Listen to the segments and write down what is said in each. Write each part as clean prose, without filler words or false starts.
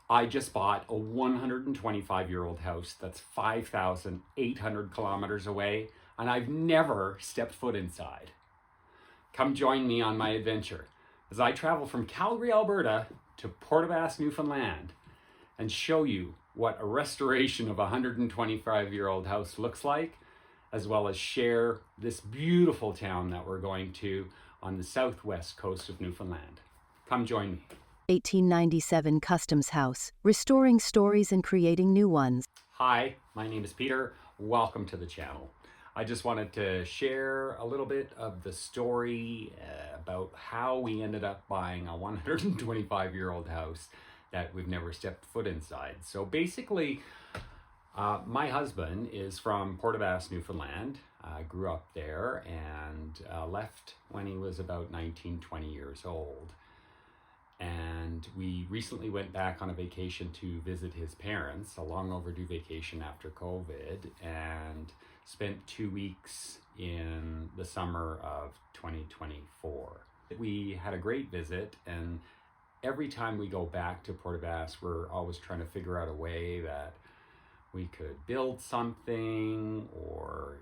I just bought a 125-year-old house that's 5,800 kilometers away, and I've never stepped foot inside. Come join me on my adventure as I travel from Calgary, Alberta to Port Basques, Newfoundland, and show you what a restoration of a 125-year-old house looks like, as well as share this beautiful town that we're going to on the southwest coast of Newfoundland. Come join me. 1897 Customs House, restoring stories and creating new ones. Hi, my name is Peter. Welcome to the channel. I just wanted to share a little bit of the story about how we ended up buying a 125-year-old house that we've never stepped foot inside. So basically, my husband is from Port Basques, Newfoundland. Grew up there and left when he was about 19, 20 years old. And we recently went back on a vacation to visit his parents, a long overdue vacation after COVID, and spent 2 weeks in the summer of 2024. We had a great visit, and every time we go back to Port Basques, we're always trying to figure out a way that we could build something or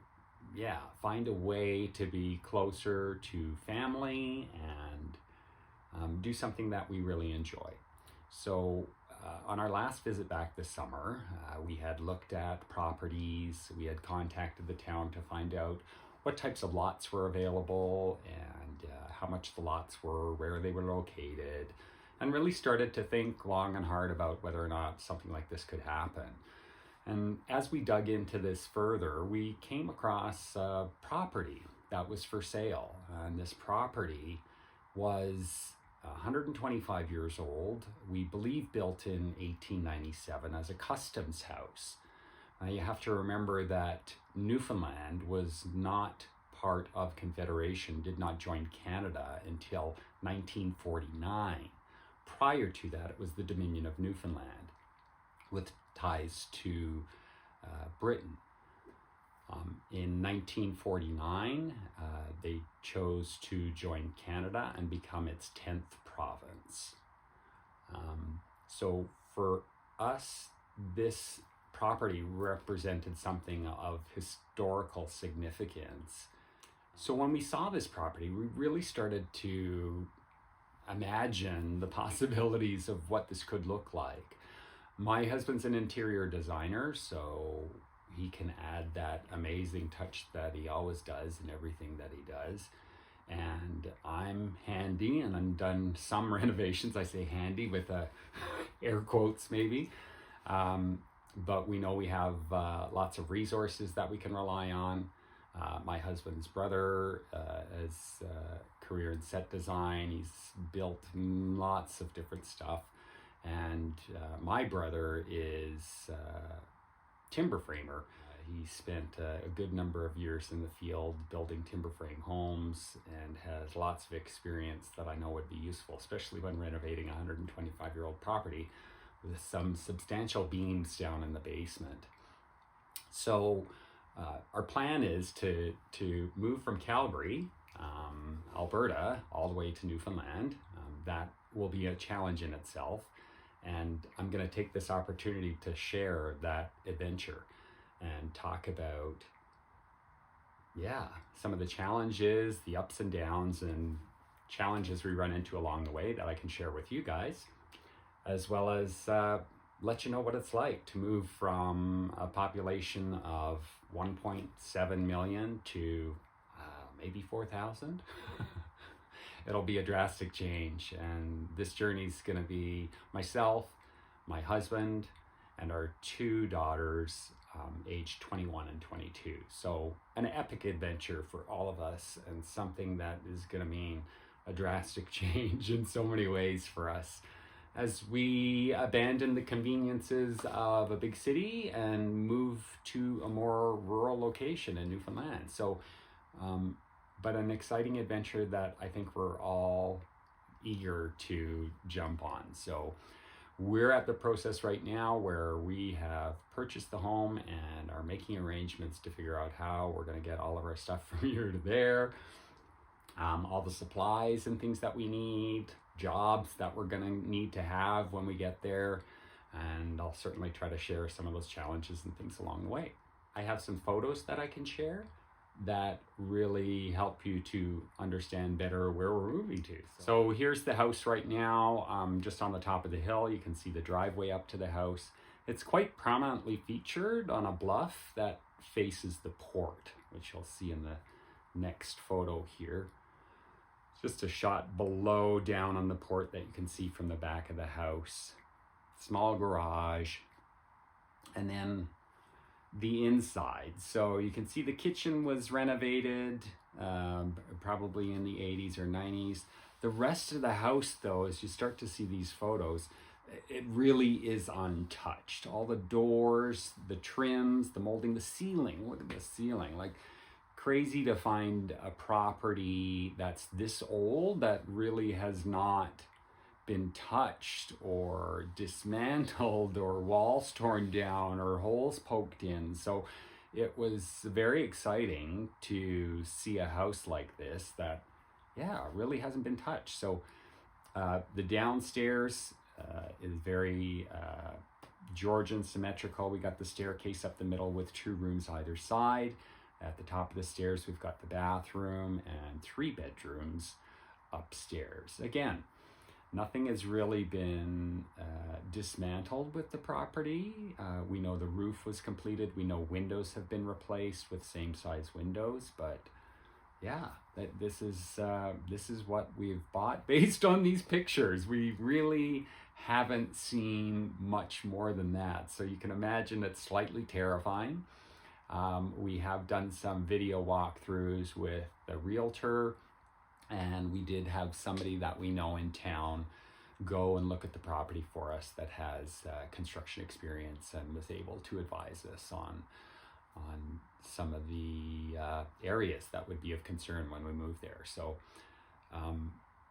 find a way to be closer to family and do something that we really enjoy. So on our last visit back this summer, we had looked at properties. We had contacted the town to find out what types of lots were available and how much the lots were, where they were located, and really started to think long and hard about whether or not something like this could happen. And as we dug into this further, we came across a property that was for sale. And this property was 125 years old, we believe built in 1897 as a customs house. You have to remember that Newfoundland was not part of Confederation, did not join Canada until 1949. Prior to that, it was the Dominion of Newfoundland with ties to Britain. In 1949, they chose to join Canada and become its 10th province. So for us, this property represented something of historical significance. So when we saw this property, we really started to imagine the possibilities of what this could look like. My husband's an interior designer, so he can add that amazing touch that he always does in everything that he does. And I'm handy, and I've done some renovations. I say handy with air quotes maybe. But we know we have lots of resources that we can rely on. My husband's brother has a career in set design. He's built lots of different stuff. And my brother is timber framer. He spent a good number of years in the field building timber frame homes and has lots of experience that I know would be useful, especially when renovating a 125-year-old property with some substantial beams down in the basement. So our plan is to move from Calgary, Alberta, all the way to Newfoundland. That will be a challenge in itself. And I'm going to take this opportunity to share that adventure and talk about, some of the challenges, the ups and downs, and challenges we run into along the way that I can share with you guys, as well as let you know what it's like to move from a population of 1.7 million to maybe 4,000. It'll be a drastic change, and this journey is going to be myself, my husband, and our two daughters, aged 21 and 22. So an epic adventure for all of us, and something that is going to mean a drastic change in so many ways for us as we abandon the conveniences of a big city and move to a more rural location in Newfoundland. So but an exciting adventure that I think we're all eager to jump on. So we're at the process right now where we have purchased the home and are making arrangements to figure out how we're going to get all of our stuff from here to there, all the supplies and things that we need, jobs that we're going to need to have when we get there, and I'll certainly try to share some of those challenges and things along the way. I have some photos that I can share that really help you to understand better where we're moving to. So here's the house right now, just on the top of the hill. You can see the driveway up to the house. It's quite prominently featured on a bluff that faces the port, which you'll see in the next photo here. Just a shot below down on the port that you can see from the back of the house. Small garage, and then the inside. So you can see the kitchen was renovated probably in the 80s or 90s. The rest of the house, though, as you start to see these photos, it really is untouched. All the doors, the trims, the molding, the ceiling. Look at the ceiling. Like, crazy to find a property that's this old that really has not been touched or dismantled or walls torn down or holes poked in. So it was very exciting to see a house like this that, yeah, really hasn't been touched. So the downstairs is very Georgian symmetrical. We got the staircase up the middle with 2 rooms either side. At the top of the stairs, we've got the bathroom and 3 bedrooms upstairs. Again, nothing has really been dismantled with the property. We know the roof was completed. We know windows have been replaced with same size windows, but yeah, this is what we've bought based on these pictures. We really haven't seen much more than that. So you can imagine it's slightly terrifying. We have done some video walkthroughs with the realtor, and we did have somebody that we know in town go and look at the property for us that has construction experience and was able to advise us on some of the areas that would be of concern when we move there. So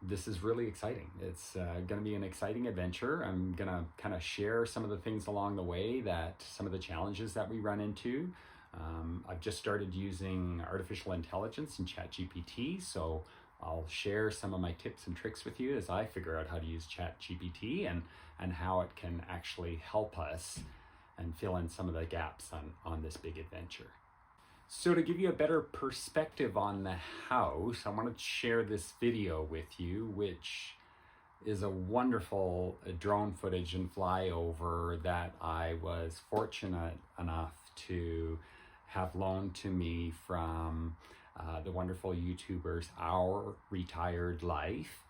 this is really exciting. It's going to be an exciting adventure. I'm going to kind of share some of the things along the way, that some of the challenges that we run into. I've just started using artificial intelligence and ChatGPT, so I'll share some of my tips and tricks with you as I figure out how to use ChatGPT and how it can actually help us and fill in some of the gaps on this big adventure. So to give you a better perspective on the house, I want to share this video with you, which is a wonderful drone footage and flyover that I was fortunate enough to have loaned to me from the wonderful YouTubers Our Retired Life.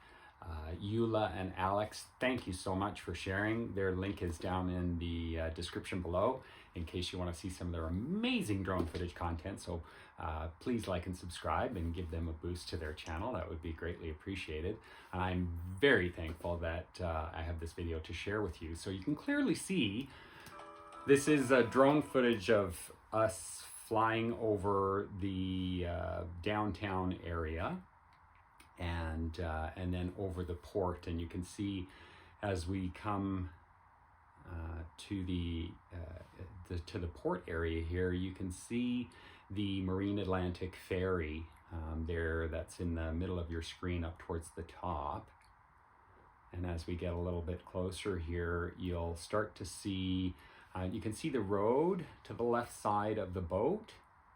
Eula and Alex, thank you so much for sharing. Their link is down in the description below in case you want to see some of their amazing drone footage content. So please like and subscribe and give them a boost to their channel. That would be greatly appreciated. And I'm very thankful that I have this video to share with you. So you can clearly see this is a drone footage of us flying over the downtown area and then over the port. And you can see as we come to the port area here, you can see the Marine Atlantic ferry there that's in the middle of your screen up towards the top. And as we get a little bit closer here, you'll start to see, you can see the road to the left side of the boat,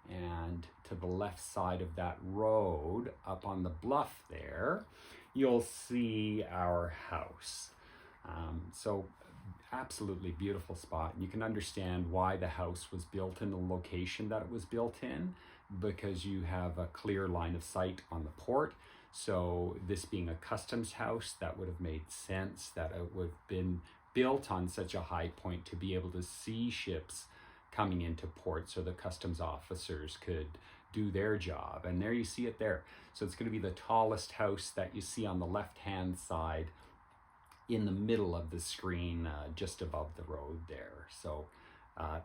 and to the left side of that road up on the bluff there, you'll see our house. So absolutely beautiful spot. And you can understand why the house was built in the location that it was built in, because you have a clear line of sight on the port. So this being a customs house, that would have made sense that it would have been built on such a high point to be able to see ships coming into port so the customs officers could do their job. And there you see it there. So it's going to be the tallest house that you see on the left-hand side in the middle of the screen, just above the road there. So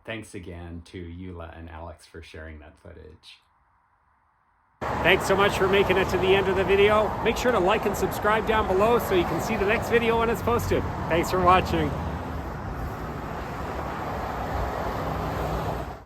thanks again to Eula and Alex for sharing that footage. Thanks so much for making it to the end of the video. Make sure to like and subscribe down below so you can see the next video when it's posted. Thanks for watching.